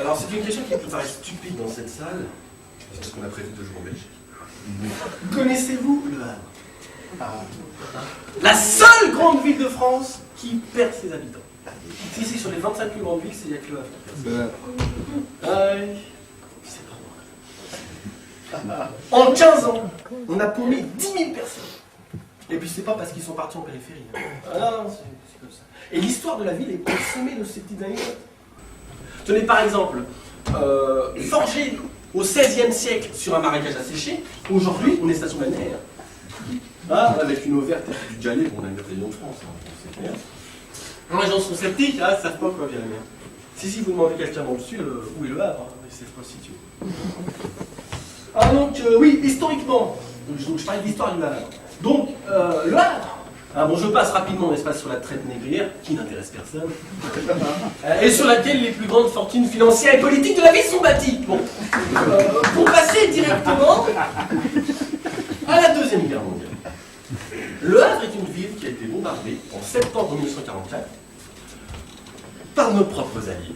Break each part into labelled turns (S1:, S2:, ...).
S1: Alors c'est une question qui peut paraître stupide dans cette salle, c'est ce qu'on a prévu de jouer en Belgique. Connaissez-vous Le Havre? La seule grande ville de France qui perd ses habitants. Si, sur les 25 plus grandes villes, il n'y a que Le Havre. C'est pas moi. En 15 ans, on a paumé 10 000 personnes. Et puis c'est pas parce qu'ils sont partis en périphérie. Ah non, c'est comme ça. Et l'histoire de la ville est parsemée de ces petites anecdotes. Tenez par exemple, forgé au XVIe siècle sur un marécage asséché, aujourd'hui on est station balnéaire. Ah, avec une eau verte et du Jalais, on a une région de France, c'est clair. Les gens sont sceptiques, ils savent pas quoi vient la mer. Si vous demandez quelqu'un dans le sud, où est Le Havre, ils savent pas situé. Ah donc, oui, historiquement, donc, je parlais de l'histoire du Havre. Donc, Le Havre, bon, je passe rapidement, n'est-ce pas, sur la traite négrière, qui n'intéresse personne, et sur laquelle les plus grandes fortunes financières et politiques de la ville sont bâties. Bon, pour passer directement à la Deuxième Guerre mondiale. Le Havre est une ville qui a été bombardée en septembre 1944 par nos propres alliés.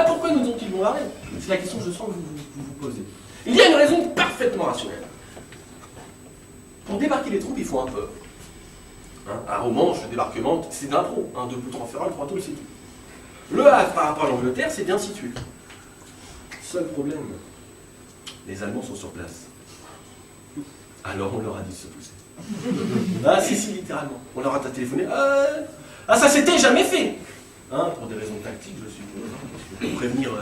S1: Pourquoi nous ont-ils bombardés? C'est la question que je sens que vous posez. Il y a une raison parfaitement rationnelle. Pour débarquer les troupes, il faut un peur. À Romanche, le débarquement, c'est de l'impro. 2 poutres en ferraille, 3 tôles, c'est tout. Le Havre, par rapport à l'Angleterre, c'est bien situé. Seul problème, les Allemands sont sur place. Alors on leur a dit de se pousser. Si, littéralement. On leur a téléphoné. Ça s'était jamais fait. Pour des raisons tactiques, je suppose. Pour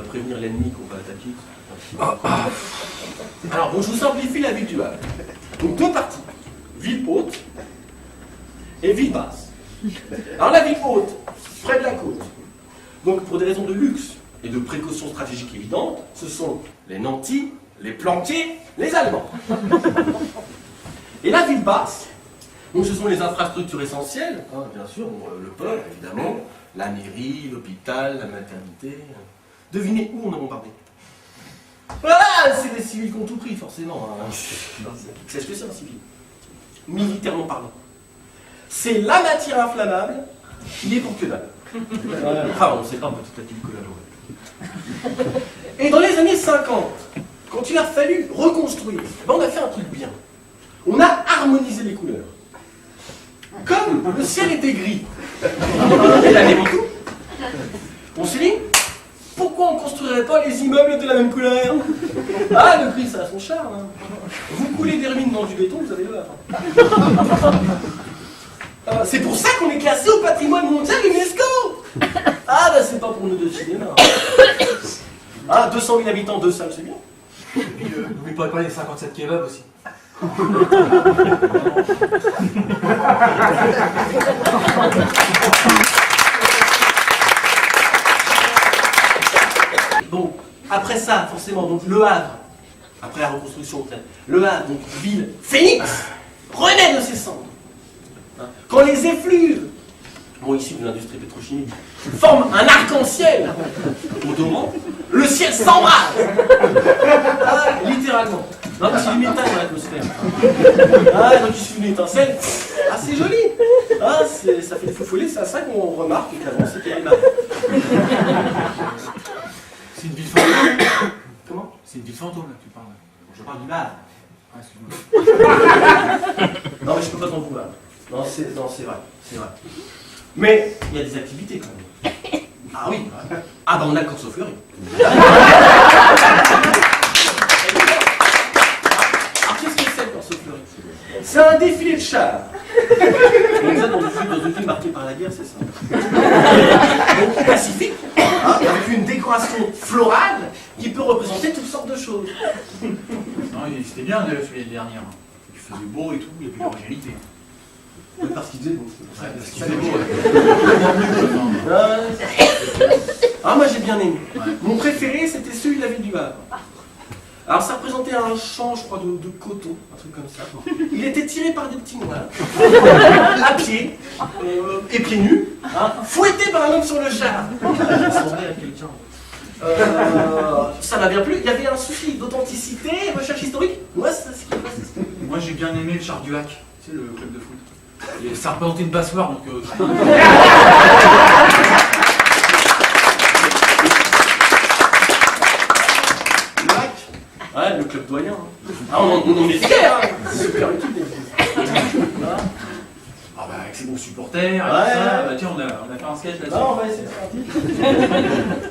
S1: prévenir l'ennemi qu'on va attaquer. Alors, bon, je vous simplifie la ville du Havre. Donc, 2 parties. Ville haute et ville basse. Alors, la ville haute, près de la côte. Donc, pour des raisons de luxe et de précautions stratégiques évidentes, ce sont les nantis, les planqués, les Allemands. Et la ville basse, donc ce sont les infrastructures essentielles, bien sûr, le port, évidemment, la mairie, l'hôpital, la maternité. Devinez où on a bombardé? Voilà, c'est des civils qui ont tout pris, forcément. C'est ce que c'est un civil, militairement parlant. C'est la matière inflammable qui est pour que dalle. On ne sait pas, peut-être qu'il colle à. Et dans les années 50, quand il a fallu reconstruire, on a fait un truc bien. On a harmonisé les couleurs. Comme le ciel était gris, et la nuit tout, on s'est dit, pourquoi on ne construirait pas les immeubles de la même couleur? Le gris, ça a son charme. Vous coulez des ruines dans du béton, vous avez le Havre. C'est pour ça qu'on est classé au patrimoine mondial UNESCO. C'est pas pour nous de cinéma. 200 000 habitants, 2 salles, c'est bien.
S2: Et puis, n'oublie pas les 57 kebabs aussi.
S1: Bon, après ça, forcément, donc Le Havre, après la reconstruction, Le Havre, donc ville phénix, renaît de ses cendres. Quand les effluves, issus de l'industrie pétrochimique, forment un arc-en-ciel odorant, le ciel s'embrase. Littéralement. Non, parce qu'il y a du méthane dans l'atmosphère. Donc il suffit d'une étincelle. C'est joli. Ça fait le foufollet, c'est à ça qu'on remarque qu'avant c'était les marées.
S2: C'est une ville fantôme.
S1: Comment?
S2: C'est une ville fantôme là que tu parles.
S1: Je parle du Havre.
S2: Excuse-moi.
S1: Non, mais je peux pas t'en vouloir. Non, c'est vrai. Mais il y a des activités quand même. Oui. On a Corso Fleury. Qu'est-ce que c'est le Corso Fleury? C'est un défilé de chars. Donc ça, dans une ville marquée par la guerre, c'est ça. Donc pacifique, avec une décoration florale qui peut représenter toutes sortes de choses.
S2: Non, c'était bien celui de dernière. Il faisait beau et tout, il y avait de l'originalité.
S1: Parce qu'il faisait beau.
S2: Parce qu'il faisait beau.
S1: Moi j'ai bien aimé. Mon préféré c'était celui de la ville du Havre. Alors ça représentait un champ, je crois, de coton, un truc comme ça. Il était tiré par des petits noirs, à pied, et pieds nus, fouetté par un homme sur le char. Ça m'a bien plu. Il y avait un souci d'authenticité, recherche historique. Moi, c'est ce qui est passé.
S2: Moi j'ai bien aimé le Char du Lac, tu sais, le club de foot. Et ça représentait une passoire, donc...
S1: Ouais, le club doyen. Hein. Ah, on est fiers, hein. Super équipe. Voilà.
S2: Ah bah avec ses bons supporters, avec
S1: Ouais.
S2: ça, bah tiens, on a fait un sketch là-dessus.
S1: Non, on va essayer, c'est parti.